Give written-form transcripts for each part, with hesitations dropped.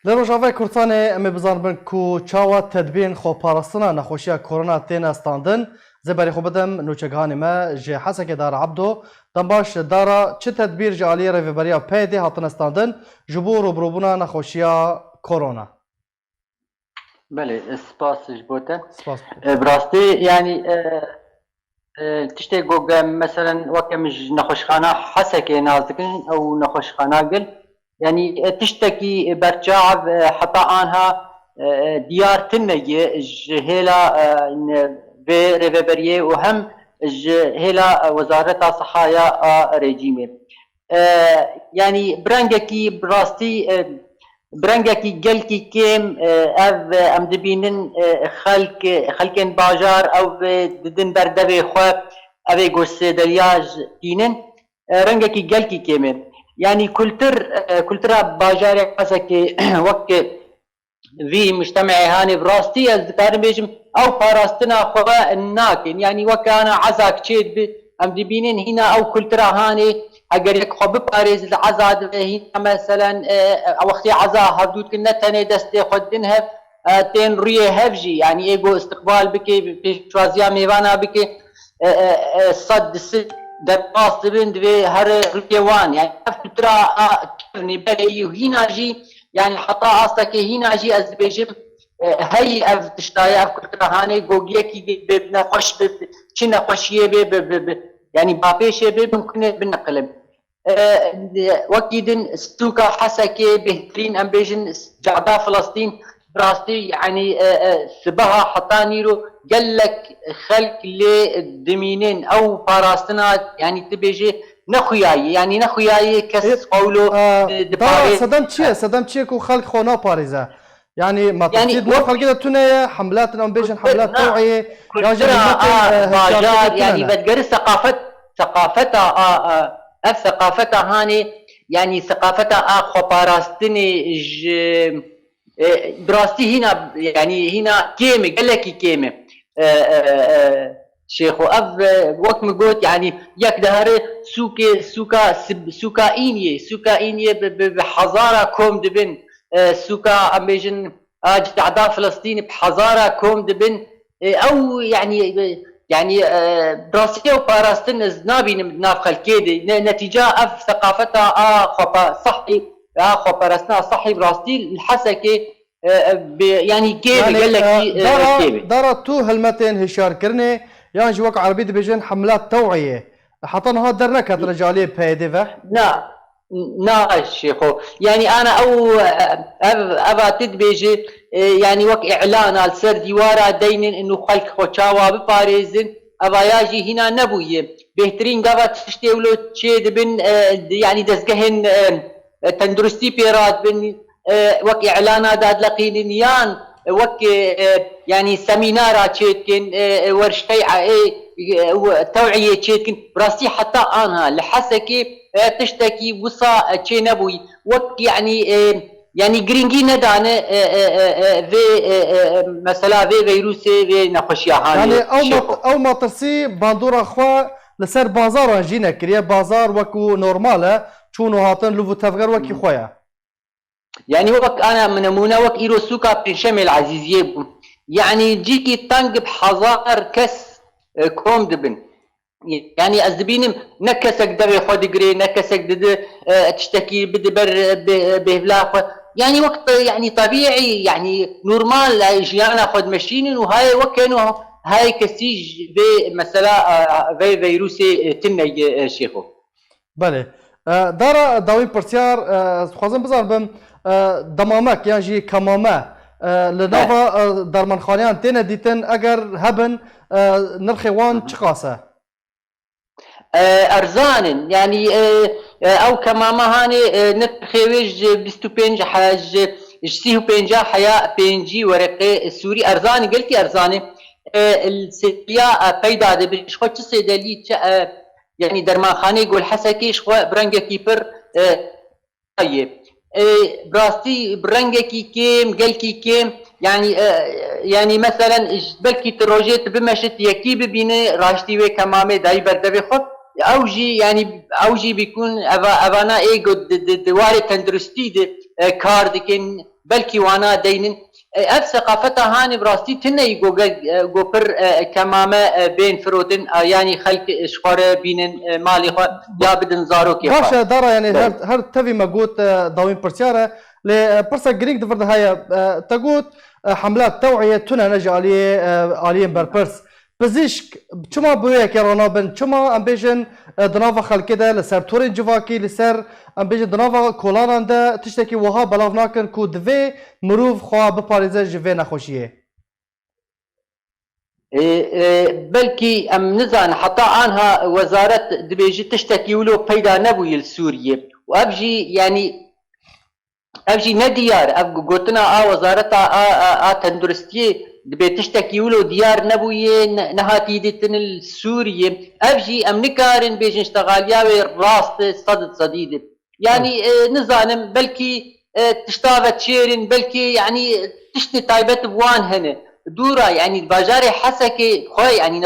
لروجاوی کورتانه امی بزربن کو چاوا تدبین خو پاراستنا نخوشیا کرونا تین استاندن زبری خو بدم نوچگانی ما جه حسک دار عبدو دنباش دارا چه تدبیر جالی ریوبریا پیدی هاتن استاندن جبور و بروبونا نخوشیا کرونا. بله سپاس جبوته. سپاس. براستی یعنی تشتی گوگ مثلا وقتی نخوشخانه حسک نازکن او نخوشخانه قل يعني تشتكي برشاعب حتى آنها ديار تنجي جهلا في ريفبريه وهم جهلا وزارة صحايا ريجيمي يعني برانجكي براستي برانجكي جلكي كيم اف ام دبينن خلقن باجار او ددن بردبي خو اوي گوش درياج دينن رانجكي جلكي كيم يعني كلترا باجار حسك وقت في مجتمعي هاني براستي ذكر بيجم او باراستنا خوا الناكن يعني وكان عزاك تشيد ام دبينين هنا او كلترا هاني اگر يك خو بباريز العزاد هنا مثلا وقت عزا هبدود كنا تاني دستي خدنها تين ريه هفجي يعني ايجو استقبال بكي بشوازيا ميوانا بكي صد درباس بين دوي هر ريوان يعني فترة كرني بلي وهنا جي يعني حتى أصلك هنا جي أزبيجم هاي أف تشتاي أف كترة هاني جوجيا كي بنخش بشنا خشية يعني بابيشة ممكن بنقلب وكيدن ستوكا حسكي بهترين أم بيجن جعدا فلسطين براستي يعني سبها حتى نيرو قال لك خلق للدمينين او باراستنات يعني تبيجي نخوياي يعني نخوياي كس قولو صدام تشيه كو خلق خونا باريزا يعني ما تفيد مو خلق كده تونه حملات ام بيجن حملات توعيه باجار يعني بدقر ثقافتها ثقافتها هاني يعني ثقافتها خو باراستني براستي هنا يعني هنا كيمه قال لك كيمه شيخ أب وقت مقول يعني يك دهره سوكا إنيه بحضارة كوم دبن سوكا أميجن أجداد فلسطين بحضارة كوم دبن أو يعني براسية وباراستن زنابي ناف خلكيدي نتيجة أف ثقافتها خبا صحي خبرسنا صحي براستي الحسكي يعني كيف قال لك دارا تو هلمتين هشار كرني يعني جواك عربي بيجن حملات توعيه حطنا هاد درنكت رجاليه بهيدفه نا شيخو يعني انا او ابا تدبيجي يعني وك اعلان على سر ديوارا دينن انه خلق خوشاوا بباريزن ابا ياجي هنا نبويه بهترين قبا تشتيولو تشيد بن يعني دزقهن تندرستي بيرات بن وك اعلانات داد لقينيان وك يعني سمينارات تشيتكن ورشتي توعيه تشيتكن براسي حتى انها لحسكي تشتكي وصا تشي نبوي وك يعني جرينجي ندانه في مثلا في فيروسي في نخشيا يعني او ما ترسي باندورا خوا لسر بازار جينا كريا بازار وكو نورماله چونو هاتن لوفو تفغر وكي خويا يعني وقت انا من نمونه وقت ايرو سوكا بنشم العزيزيه يعني جيكي تنق بحذار كس كوم دبن يعني ازبينم نكسك دبي خود جري نكسك دد تشتكي بدبر بهلاخ يعني وقت يعني طبيعي يعني نورمال جيانا خود ماشين وهاي وكانوا هاي كسيج مثلا في فيروسي تني شيخو بله دارا داوی پرسیار خوازم بزن بم دمامک یعنی جی کمامه لناوا درمانخانیان تینه دیتن اگر هبن نرخ وان چقاسه ارزانن يعني او كمامه هاني نرخيوج 25 حاج 35 حياء بينجي ورقه سوري ارزاني قلتي ارزاني السيا بيدا دبش خو صيدلي يعني درمان خانه يقول حسكي شخو برنجه كيبر طيب براستي برنجه كي كيم قال كي كيم يعني مثلا بلكي تروجيت بمشت يكي ببيني راشتي وي كمامه داي بردبي خو اوجي بيكون افانا ايجو دواري تندرستي كار دكن بلكي وانا دينن اف ثقافتها هاني براستي تني جوبر كمامه بين فرودن يعني خلق شخوره بينن مالي يا بدن زارو كيف باشا دارا يعني هر تفي مقوت داوين برسيارة لبرسا جريك دفرد هاي تقوت حملات توعية تنا نجي عليه بربرس بزيشك چما بويا كيرانا بن چما ام بيجن دنافا خلقه لسر تورين جواكي لسر ام بيجن دنافا كولانان ده تشتكي وها بلاف ناكن كو دوي مروف خواه بپاريزه جوه نخوشيه بلكي ام نزان حتى عنها وزارة دبيجي تشتكي ولو بيدا نبوي لسوريا وابجي يعني ابجي نديار اب قلتنا وزارة تندرستي دبي تشتكي ولو ديار نبوي نهاتي دتن السورية ابجي ام نكارن بيجن اشتغالياوي راست صديد يعني نزانم بلكي تشتافت شيرين بلكي يعني تشتي تايبت بوان هنا دورا يعني باجاري حسكي خوي يعني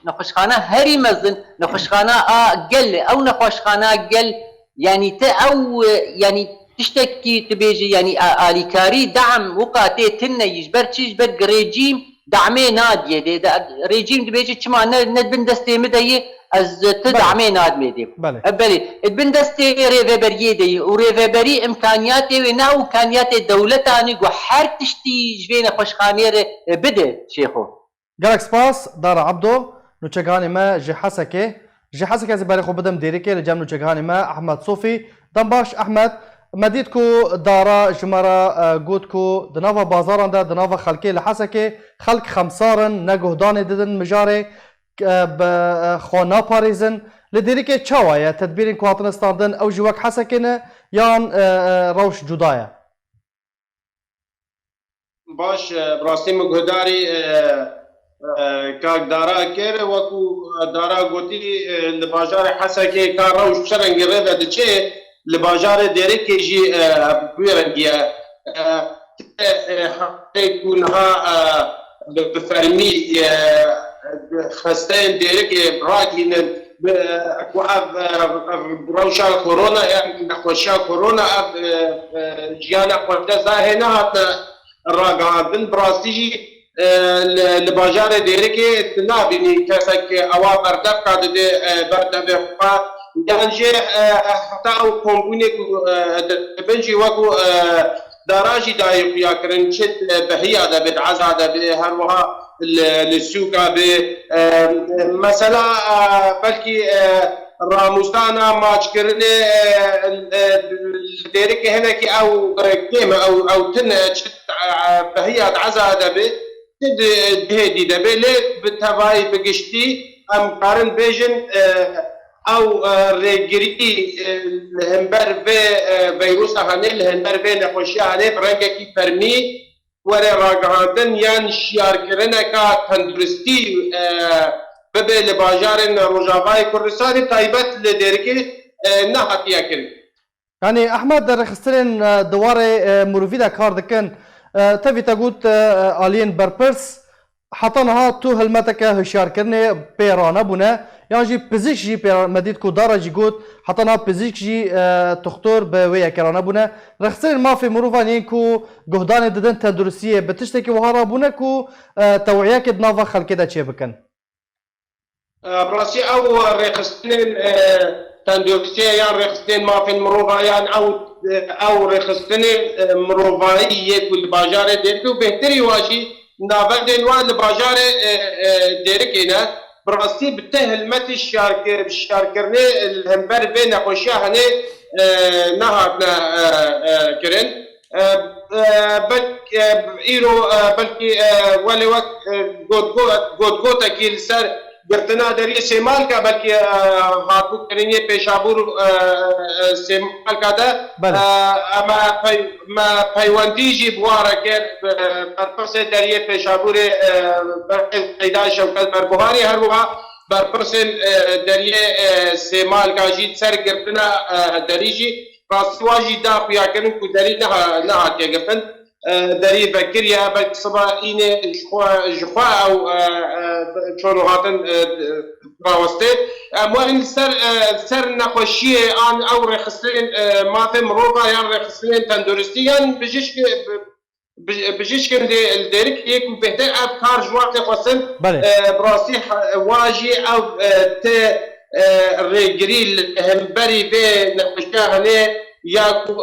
نخوشخانه هري مزن نخوشخانه قل او نخوشخانه قل يعني او يعني تشتكي تبيجي يعني اليكاري دعم وقاتي تنا يجبر تجبر ريجيم دعمي ناديه دي ريجيم تبيجي كما ندبن دستي مدي از تدعمي ناد ميدي بلي ادبن دستي ريفبري دي وريفبري امكانياتي ونا امكانيات دولتاني وحر تشتي جبينا خوشخانه بده شيخو جالك سباس دار عبدو نوچگانی ما جي حسكه از برای خود بدم دیریکه لجام نوچگانی ما احمد صوفي دنباش احمد مديدكو دارا جمرة قوتكو دنافا بازاران دا دنافا خلقي لحسكي خلق خمسارن نجهدان ددن مجاري بخوانا باريزن لديريكي تشاوايا تدبيرين كواتن استاندن او جواك حسكينه يان روش جدايا باش براستي مقداري كاك دارا كير وكو دارا قوتي لباجار حسكي كان روش شرنج ريفا دچه لباجار ديريكي جي بويرنجيا يكونها بفرمي خستين ديريكي براكين روشا كورونا يعني نخوشا كورونا جيانا قوتا زاهنا الراقادن براستيجي لباجار ديريكي تنابيني كسك اوا بردف قاد بردف يعني حتى او كومبوني بنجي وكو دراجي دايق يا كرنشت بهيا دا بدعزا دا بهروها للسوق مثلا بلكي راموستانا ماتش كرني ديريك هناك او كيما او تن بهيا دعزا دا تد هدي دا لي بتفاي بقشتي ام قارن بيجن او ريجري الهمبر في فيروس هاني الهمبر في نخوشي هاني برنجكي فرمي ورا راغاندن يان شيار كرنا كا تندرستي ببي لباجارن روجافاي كردستاني تايبت لديركي نهاتيا كرن يعني احمد رخصتين دواري مروفيدا كاردكن تفي تقول الين بربرس حطنها تو هلمتك هشار كرني بيرانا بنا يعني جي بزيك جي مديد كو دارا جي قوت حطنا بزيك جي تختور بويا كرانا بنا رخصين ما في مروفان ينكو قهدان ددن تندرسية بتشتكي وهارا بنا كو توعياك دنافا خلقه چه بكن براسي او رخصتين تندرسية يعني رخصتين ما في مروفا يعني او رخصتين مروفائية كل باجارة ديركو بهتري واجي نافردين وان باجارة ديركينا براسي بتهل مت الشاركرني الهمبر بين خوشيا هني نهاتنا كرن بل ايرو بلكي ولي وقت قد اكيل سر قرتنا دري سيمال کا بلکہ ہاتھو کرنگے پیشابور سیمال کا دا ما پیوندیجی بوارا کر برپس دریے پیشابور قیدہ شوکت بربوہاری ہر وہا برپس دریے سیمال کا جیت سر قرتنا دریجی راسواجی دا قیا کرن کو دری نہا کیا گفتن دەری بەکریا بە سبا ئینێ ژخوا ئەو چۆن هاتن ڕاوەستێ ئەموارین سەر نەخۆشیە ئان ئەو ڕێخستن مافێ مرۆڤ یان ڕێخستنێن تەندروستی یان بژیشکن دێرک یەک و بهتر ئەv کار ژوان تێخواستن بڕاستی واژی ئەو تێ ڕێگری هەمبەری بێ نەخۆشیە هەنێ یاکو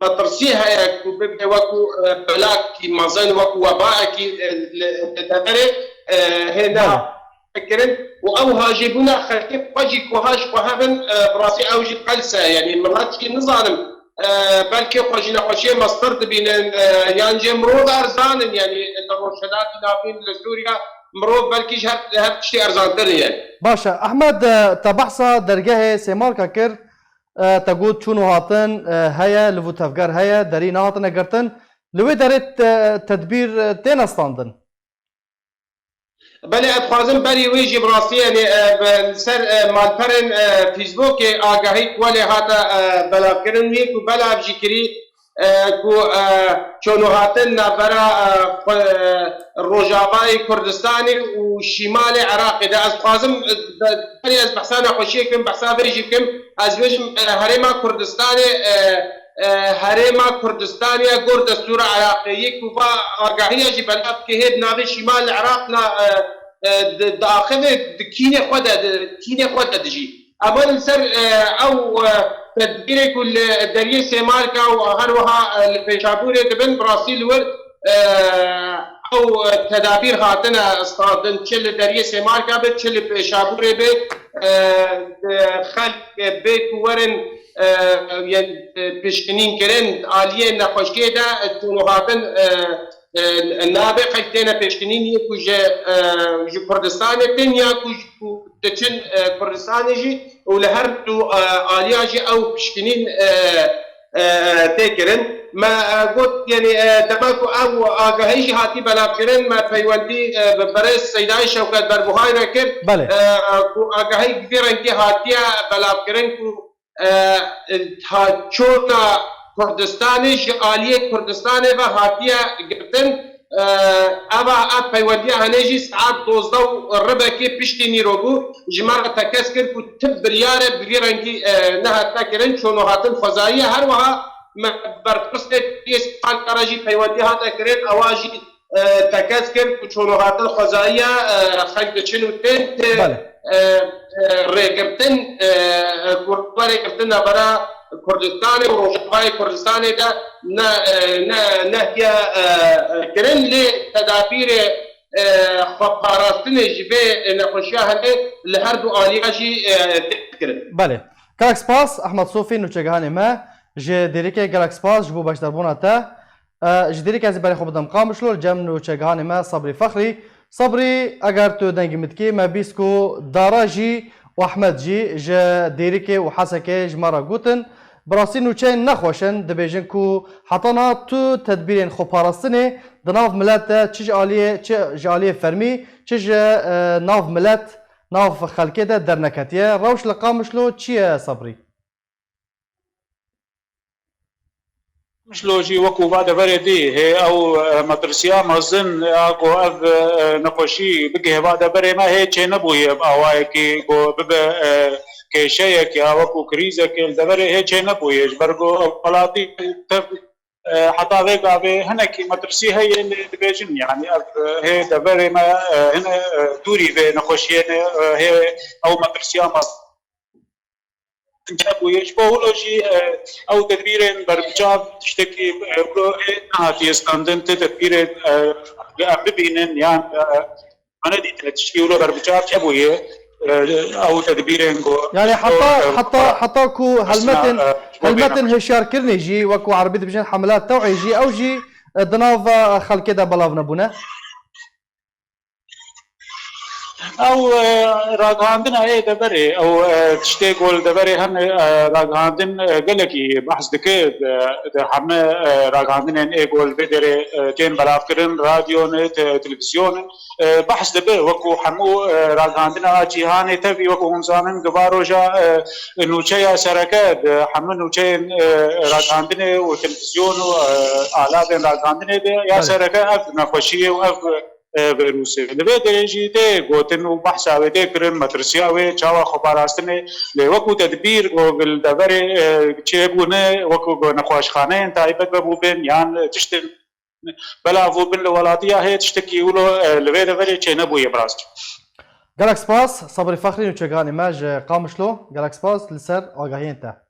بەترسی هەیە ببێ وەکو بەلاکی مەزن وەکو وەباەکی دەبەرێ هێنا فکرن و ئەو هاژێبوونا خەلکی خۆجی کۆهاش خۆهابن بڕاستی ئەوژی قەلسە یعنی مڵاتی نزانم بەلکێ خۆشی نەخۆشیە مەستەر دەبینن یان جێ مرۆڤ ئەرزانن یعنی لە ڕۆژهەلاتی دابین لە سووریا مرۆڤ بەلکیش هەر تشتی ئەرزانترە. باشە ئەحمەد تا بەحسا دەرگەهێ سێماڵکە کرد تەگوت چوون و هاتن هەیە لەڤوو تەفگەر هەیە دەری نهاتنە گرتن لەوێ دەرێت تەدبیر تێنەستاندن. بەێ ئەدخوازم بەری وێژی بڕاستیە سەر مالپەرن فیسبووکێ ئاگاهی وەلێ هاتە بەلافکردن وێک و بەلافژی کردی چۆن و هاتن نابەرە ڕۆژاوای کوردستانی و شیمالی عراقیدا ئەدخوازم بەری ئەس بەحسا نەخۆشیەکەم بەحسا بێژی بکەم ئەس بێژم هەرێما کوردستانی هەرێما کوردستانیە گۆر دەستورە عراقیەک و با ئاگاهیەژی بەلاف کە هێب ناوێ شیمال عراق داخلێ کینێ خۆ دەدژی ئەمە سەر ئەو تدبیرێک و دەریە سێمارکە و هەروەها لە پێشابوورێ دەبن بڕاستی لەوەر ئەو تەدابیر هاتنە ئەستاندن چ لە دەریە سێمارکە بێت چ لە پێشابوورێ بێت خەلک بێت و وەرن پێشکنینکردن ئالیە نەخۆشیێدا چۆن و هاتن نابێ قەیتێنە پێشکنین یەک و ji کوردستانê tên ya ku diçin Kurdistanê jî û li her du aliya jî ew pişkinîn têkirin me got yani dema ku ew agahî jî hatî belavkirin me peywendî bi Perez Seydayê Şewket Berbuhayê kir ku agahî vê rengî hatiye belavkirin ku çota Kurdistanê ji aliyê Kurdistanê ve hatiye girtin ava ev peywendiya henê jî saet 12 û ribekê piştî nîrobû ji me re tekez kir ku tib biryare bi vî rengî nehatine kirin çûn û hatin xwezayiye her wiha me berpirsê Ankara jî peywendî hate kirin ewa jî tekez kir ku çûn û hatin xwezayiye xelk diçin û tên rêgirtin rêgirtin nebera Kurdistanê û Rojavayê Kurdistanê de nehtiya kirin lê tedabîrê xweparastinê ji vê nexweşiya henê li her du aliya jî kirin. Belê. Gelek spas Ehmed Sofî nûçegihanê me ji dêrikê gelek spas ji bo beşdarbûna te. Ji dêrikê ez ê berê xwe bidim qamişlo li cem nûçegihanê me Sabrî Fexrî. Sabrî eger tu dengê min dikî me bîst ku Dara jî û Ehmed jî ji dêrikê û Hesekê ji me re gotin براستی نوچین نخوشن دبیجن کو حتنا تو تدبیرین خۆپاراستنê di nav millet de çi ji aliyê fermî çi ji nav millet nav xelkê de derneketiye rewş li Qamişlo çi ye Sabrî? Qamişlo jî wekû vade verê dî hê ew metrisiya mezin ya got ev nexweşî bigihê vade berê me hê çê nebûye awayekî got bibe کێشەیەک یا وەکو کریزێکی دەبەرێ هێچێ نەبوویە ji ber got welatî heta vê gavê hinekî metirîsî heye lê dibêjin yanî ev hê deverê me hine dûrî vê nexweşiyê hê ew metirîsiya me nebûye ji bo hûlo jî ew tedbîrên berbiçav tiştekî nehatiye standin tê tedbîrê em bibînin yan me nedîtine tiştî hûlo berbiçav nebûye او تدبيرين يعني حتى كو هلمتن هشيار كرني جي وكو عربي بجن حملات توعي جي او جي دناف خلق كده بلاف نبونه او راگهاندن ای دبره او تشتی گل دبره هم راگهاندن گلکی بحث دکه همه راگهاندن ای گل بدره تین بلاف کرن رادیو نه تلویزیون بحث دبه وکو همو راگهاندن آجیهان تبی وکو همزانن گوارو جا نوچه سرکت همه نوچه راگهاندن و تلویزیون و آلات راگهاندن یا سرکت اف نخوشی و اف ویروسی لبه درجی ده گوتن و بحث آوه ده کرن مدرسی آوه چاوا خباراستنه لوکو تدبیر و بالدبر چه بونه وکو نخواشخانه انتایبت ببو بین یان تشتن بلا و بین لولاتیه هی تشتکی ولو لبه دبر چه نبوی براز گلک سپاس صبری فخری نوچگانی ما جه قامشلو گلک سپاس لسر آگاهی انت